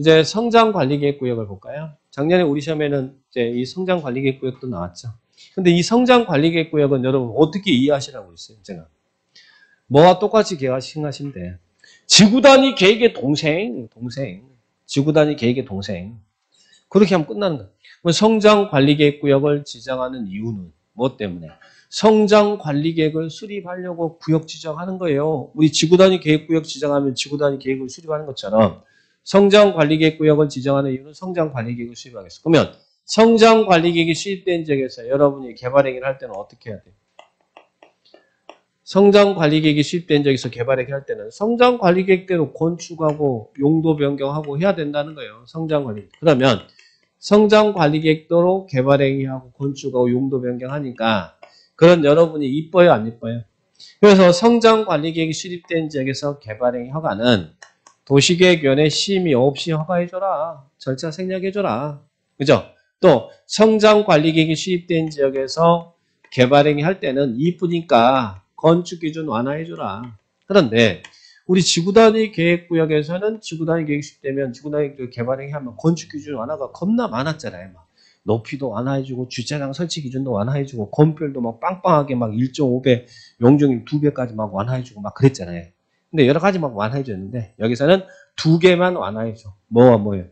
이제 성장관리계획구역을 볼까요? 작년에 우리 시험에는 이제 이 성장관리계획구역도 나왔죠. 근데 이 성장관리계획구역은 여러분 어떻게 이해하시라고 했어요? 제가 뭐와 똑같이 생각하시면 돼요. 지구단위 계획의 동생. 지구단위 계획의 동생. 그렇게 하면 끝나는 거예요. 성장관리계획구역을 지정하는 이유는 뭐 때문에? 성장관리계획을 수립하려고 구역 지정하는 거예요. 우리 지구단위 계획구역 지정하면 지구단위 계획을 수립하는 것처럼 성장관리계획구역을 지정하는 이유는 성장관리계획을 수립하겠어. 그러면 성장관리계획이 수립된 지역에서 여러분이 개발행위를 할 때는 어떻게 해야 돼요? 성장관리계획이 수립된 지역에서 개발행위를 할 때는 성장관리계획대로 건축하고 용도 변경하고 해야 된다는 거예요. 성장관리계획. 그러면 성장관리계획대로 개발행위하고 건축하고 용도 변경하니까 그런 여러분이 이뻐요, 안 이뻐요? 그래서 성장관리계획이 수립된 지역에서 개발행위 허가는 도시계획위원회 심의 없이 허가해줘라. 절차 생략해줘라. 그죠? 또 성장관리계획이 수립된 지역에서 개발행위 할 때는 이쁘니까 건축기준 완화해줘라. 그런데 우리 지구단위 계획구역에서는 지구단위 계획이 수립되면 지구단위 개발행위 하면 건축기준 완화가 겁나 많았잖아요. 막 높이도 완화해주고 주차장 설치 기준도 완화해주고 건폐율도 막 빵빵하게 막 1.5배, 용적률 2배까지 막 완화해주고 막 그랬잖아요. 근데 여러 가지 막 완화해줬는데 여기서는 2개만 완화해줘. 뭐와 뭐예요?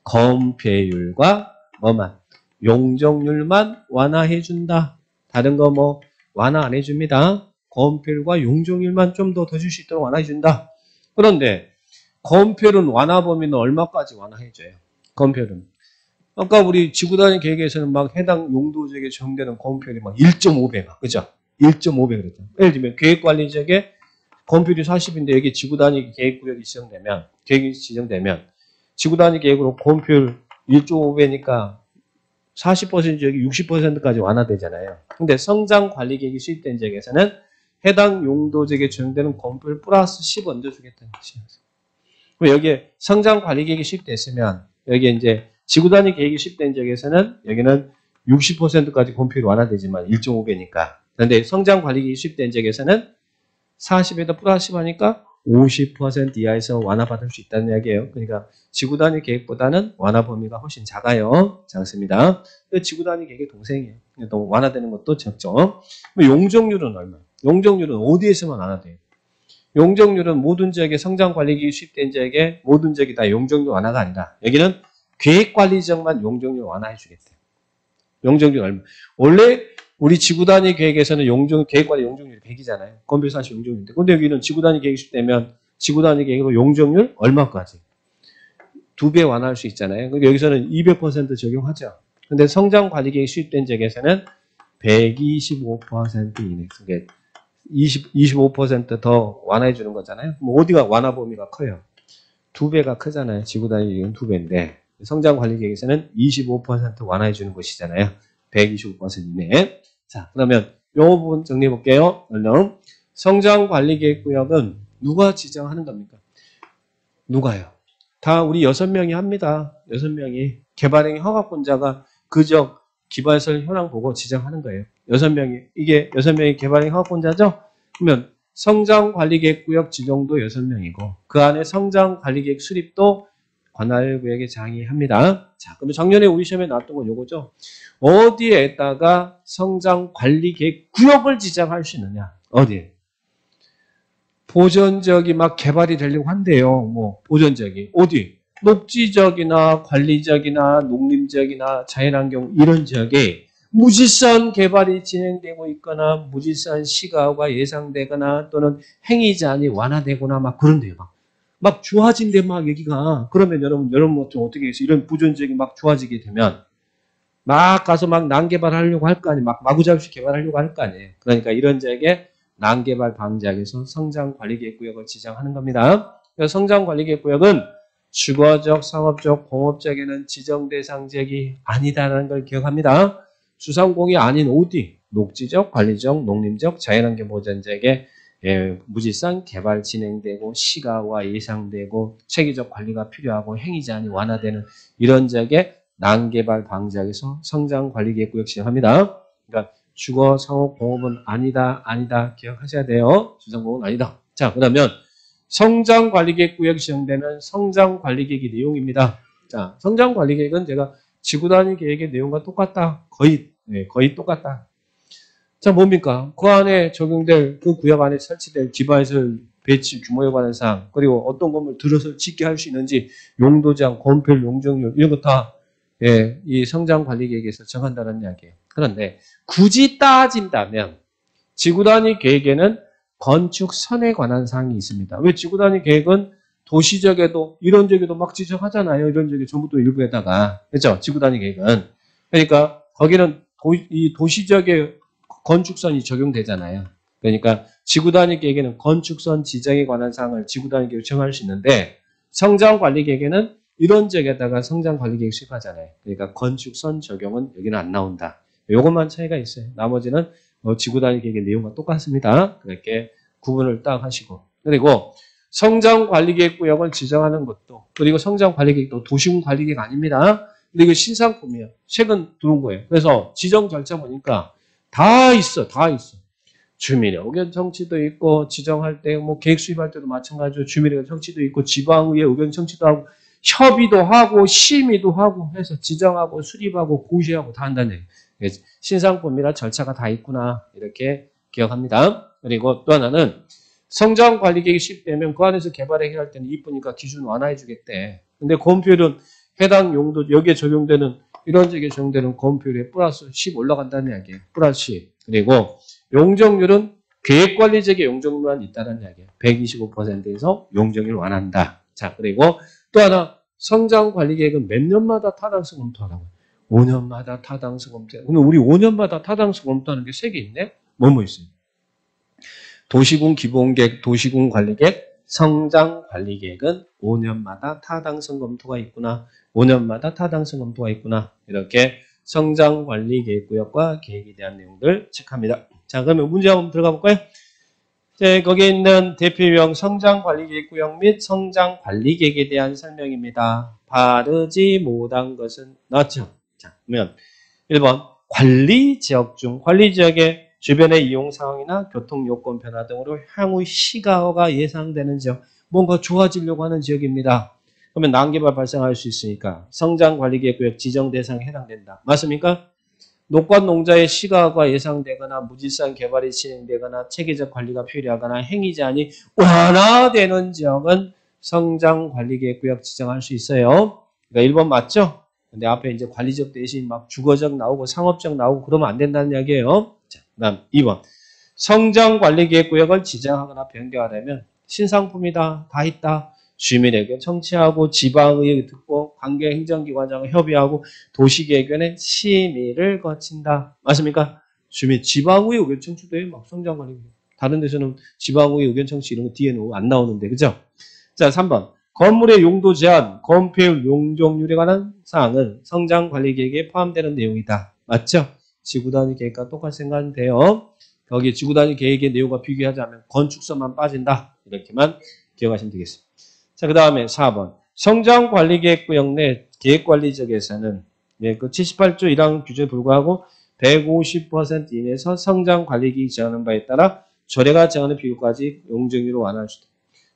건폐율과 뭐만? 용적률만 완화해준다. 다른 거 뭐 완화 안 해줍니다. 건폐율과 용적률만 좀 더 줄 수 있도록 완화해준다. 그런데 건폐율은 완화 범위는 얼마까지 완화해줘요? 건폐율은. 아까 우리 지구단위 계획에서는 막 해당 용도지역에 적용되는 건폐율이 막 1.5배가, 그죠? 1.5배 그랬죠. 예를 들면 계획관리지역에 건폐율이 40인데 여기 지구단위 계획구역이 지정되면 지구단위 계획으로 건폐율 1.5배니까 40% 지역이 60%까지 완화되잖아요. 근데 성장관리계획이 수립된 지역에서는 해당 용도지역에 적용되는 건폐율 플러스 10 얹어주겠다는 뜻이에요. 그럼 여기에 성장관리계획이 수립됐으면 여기에 이제 지구단위 계획이 수립된 지역에서는 여기는 60%까지 건폐율이 완화되지만 1.5배니까. 그런데 성장관리계획이 수립된 지역에서는 40에다 플러스 10 하니까 50% 이하에서 완화받을 수 있다는 이야기예요. 그러니까 지구단위 계획보다는 완화 범위가 훨씬 작습니다. 지구단위 계획의 동생이에요. 또 완화되는 것도 적죠. 용적률은 얼마? 용적률은 어디에서만 완화돼요? 용적률은 모든 지역의 성장관리계획이 수립된 지역에 모든 지역이 다 용적률 완화가 아니라 여기는 계획관리 지역만 용적률 완화해 주겠대요. 용적률 얼마? 원래 우리 지구단위 계획에서는 계획관리 용적률이 100이잖아요. 건폐율 40 용적률인데. 근데 여기는 지구단위 계획이 수립되면 지구단위 계획으로 용적률 얼마까지? 2배 완화할 수 있잖아요. 그러니까 여기서는 200% 적용하죠. 근데 성장관리계획이 수립된 지역에서는 125% 이내. 그러니까 25% 더 완화해 주는 거잖아요. 뭐 어디가 완화 범위가 커요? 2배가 크잖아요. 지구단위 계획은 2배인데 성장관리계획에서는 25% 완화해 주는 것이잖아요. 125% 이내. 자, 그러면 이 부분 정리해 볼게요. 얼른. 성장관리계획구역은 누가 지정하는 겁니까? 누가요? 다 우리 6명이 합니다. 6명이. 개발행위 허가권자가 그 지역 기반시설 현황 보고 지정하는 거예요. 6명이. 이게 6명이 개발행위 허가권자죠? 그러면 성장관리계획구역 지정도 6명이고 그 안에 성장관리계획 수립도 관할구역에 장의합니다. 자, 그러면 작년에 우리 시험에 나왔던 건 요거죠. 어디에다가 성장관리계획 구역을 지정할 수 있느냐? 어디에? 보전지역이 막 개발이 되려고 한대요. 뭐 보전지역이 어디? 녹지지역이나 관리지역이나 농림지역이나 자연환경 이런 지역에 무질서한 개발이 진행되고 있거나 무질서한 시가가 예상되거나 또는 행위 제한이 완화되거나 막 그런데요. 막 좋아진대 막 여기가. 그러면 여러분 좀 어떻게 해서 이런 보존지역이 막 좋아지게 되면 막 가서 막 난개발하려고 할 거 아니에요. 막 마구잡이 개발하려고 할 거 아니에요. 그러니까 이런 지역에 난개발 방지하기위해서 성장관리계획구역을 지정하는 겁니다. 성장관리계획구역은 주거적, 상업적, 공업적에는 지정대상 지역이 아니다라는 걸 기억합니다. 수상공이 아닌 어디? 녹지적, 관리적, 농림적, 자연환경 보전지역에 무질서한 개발 진행되고 시가와 예상되고 체계적 관리가 필요하고 행위 제한이 완화되는 이런 지역에 난개발 방지하기위해서 성장관리계획구역 지정합니다. 그러니까 주거, 상업, 공업은 아니다 기억하셔야 돼요. 주상공은 아니다. 자, 그러면 성장관리계획 구역 지정되는 성장관리계획의 내용입니다. 자, 성장관리계획은 제가 지구단위 계획의 내용과 똑같다. 거의 똑같다. 자, 뭡니까? 그 안에 적용될, 그 구역 안에 설치될 디바이스 배치 규모에 관한 사항, 그리고 어떤 건물 들어서 짓게 할 수 있는지, 용도 제한, 건폐율, 용적률, 이런 거 다, 이 성장관리계획에서 정한다는 이야기예요. 그런데 굳이 따진다면, 지구단위 계획에는 건축선에 관한 사항이 있습니다. 왜 지구단위 계획은 도시적에도, 이런적에도 막 지정하잖아요. 이런적에 전부 또 일부에다가. 그렇죠? 지구단위 계획은. 그러니까, 거기는 이 도시적의 건축선이 적용되잖아요. 그러니까 지구단위 계획에는 건축선 지정에 관한 사항을 지구단위 계획 정할 수 있는데 성장관리 계획에는 이런 지역에다가 성장관리 계획 수립하잖아요. 그러니까 건축선 적용은 여기는 안 나온다. 이것만 차이가 있어요. 나머지는 지구단위 계획의 내용과 똑같습니다. 그렇게 구분을 딱 하시고 그리고 성장관리계획 구역을 지정하는 것도 그리고 성장관리계획도 도시군관리계획 아닙니다. 근데 이거 신상품이에요. 최근 들어온 거예요. 그래서 지정 절차 보니까 다 있어. 주민의 의견 청취도 있고 지정할 때 뭐 계획 수립할 때도 마찬가지로 주민의 의견 청취도 있고 지방의회 의견 청취도 하고 협의도 하고 심의도 하고 해서 지정하고 수립하고 고시하고 다 한다는 얘기예요. 신상품이라 절차가 다 있구나 이렇게 기억합니다. 그리고 또 하나는 성장관리계획이 시행되면 그 안에서 개발 해결할 때는 이쁘니까 기준 완화해 주겠대. 근데 건폐율은 해당 용도 여기에 적용되는 이런 지역에 적용되는 건폐율에 플러스 10 올라간다는 이야기예요. 플러스 10. 그리고 용적률은 계획관리지역의 용적률만 있다는 이야기예요. 125%에서 용적률 완화한다. 자, 그리고 또 하나 성장관리계획은 몇 년마다 타당성 검토하라고요. 5년마다 타당성 검토. 그러면 우리 5년마다 타당성 검토하는 게 3개 있네? 뭐 있어요? 도시군 기본계획, 도시군 관리계획, 성장관리계획은 5년마다 타당성 검토가 있구나. 5년마다 타당성 검토가 있구나. 이렇게 성장관리계획구역과 계획에 대한 내용들 체크합니다. 자, 그러면 문제 한번 들어가 볼까요? 네, 거기에 있는 대표유형 성장관리계획구역 및 성장관리계획에 대한 설명입니다. 바르지 못한 것은 나왔죠? 자, 그러면 1번 관리지역 중 관리지역의 주변의 이용 상황이나 교통요건 변화 등으로 향후 시가화가 예상되는 지역, 뭔가 좋아지려고 하는 지역입니다. 그러면 난개발 발생할 수 있으니까 성장관리계획구역 지정 대상에 해당된다. 맞습니까? 녹관농자의 시가화가 예상되거나 무질서한 개발이 진행되거나 체계적 관리가 필요하거나 행위 제한이 완화되는 지역은 성장관리계획구역 지정할 수 있어요. 그러니까 1번 맞죠? 근데 앞에 이제 관리적 대신 막 주거적 나오고 상업적 나오고 그러면 안 된다는 이야기예요. 자, 그다음 2번. 성장관리계획구역을 지정하거나 변경하려면 신상품이다. 다 있다. 주민에게 청취하고 지방의회 듣고 관계행정기관장과 협의하고 도시계획위원회 심의를 거친다. 맞습니까? 지방의회 의견 청취도 해요. 막 성장관리. 다른 데서는 지방의회 의견 청취 이런 거 뒤에는 안 나오는데 그죠? 자, 3번. 건물의 용도 제한, 건폐율, 용적률에 관한 사항은 성장관리계획에 포함되는 내용이다. 맞죠? 지구단위 계획과 똑같이 생각하면 돼요. 거기 지구단위 계획의 내용과 비교하자면 건축선만 빠진다. 이렇게만 기억하시면 되겠습니다. 자, 그 다음에 4번. 성장관리계획구역 내 계획관리지역에서는 그 78조 1항 규제에 불구하고 150% 이내에서 성장관리계획이 정하는 바에 따라 조례가 정하는 비율까지 용적률을 완화할 수 있다.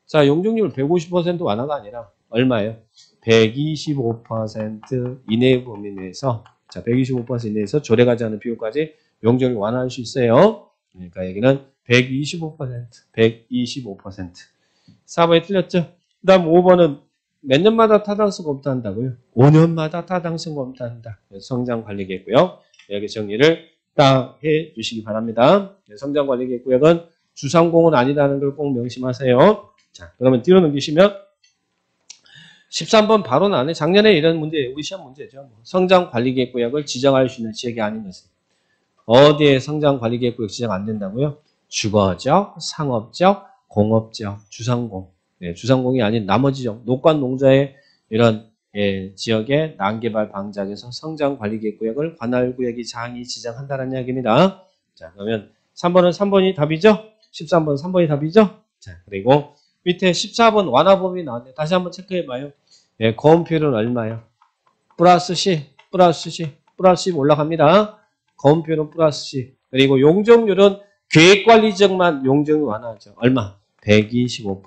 자, 용적률 150% 완화가 아니라 얼마예요? 125% 이내 범위 내에서 자, 125% 이내에서 조례가 정하는 비율까지 용적률 완화할 수 있어요. 그러니까 여기는 125%. 4번이 틀렸죠? 그 다음 5번은 몇 년마다 타당성 검토한다고요? 5년마다 타당성 검토한다. 성장관리계획구역. 여기 정리를 딱 해 주시기 바랍니다. 성장관리계획구역은 주상공은 아니라는 걸 꼭 명심하세요. 자, 그러면 뒤로 넘기시면 13번 바로 나네. 작년에 이런 문제, 우리 시험 문제죠. 성장관리계획구역을 지정할 수 있는 지역이 아닌 것은 어디에 성장관리계획구역 지정 안 된다고요? 주거적, 상업적, 공업적, 주상공. 네, 주상공이 아닌 나머지 지역, 녹관농자의 이런 지역의 난개발 방지에서 성장관리계획구역을 관할구역이 장이 지정한다는 이야기입니다. 자, 그러면 3번이 답이죠? 13번 3번이 답이죠? 자, 그리고 밑에 14번 완화범위 나왔네. 다시 한번 체크해봐요. 예, 건폐율은 얼마예요? 플러스 10 올라갑니다. 건폐율은 플러스 10. 그리고 용적률은 계획관리지역만 용적률 완화하죠. 얼마? 125%.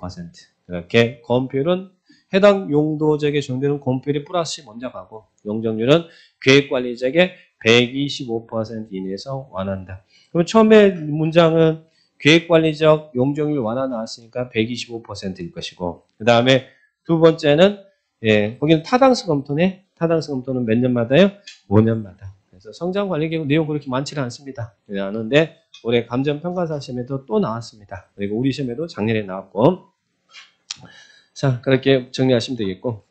이렇게 건폐율은 해당 용도적에 적용되는 건폐율이 플러스 먼저 가고 용적률은 계획관리적에 125% 이내에서 완화한다. 그럼 처음에 문장은 계획관리적 용적률 완화 나왔으니까 125%일 것이고 그 다음에 두 번째는 거기는 타당성 검토네. 타당성 검토는 몇 년마다요? 5년마다. 그래서 성장관리계획 내용 그렇게 많지는 않습니다. 그런데 올해 감정평가사 시험에도 또 나왔습니다. 그리고 우리 시험에도 작년에 나왔고 자 그렇게 정리하시면 되겠고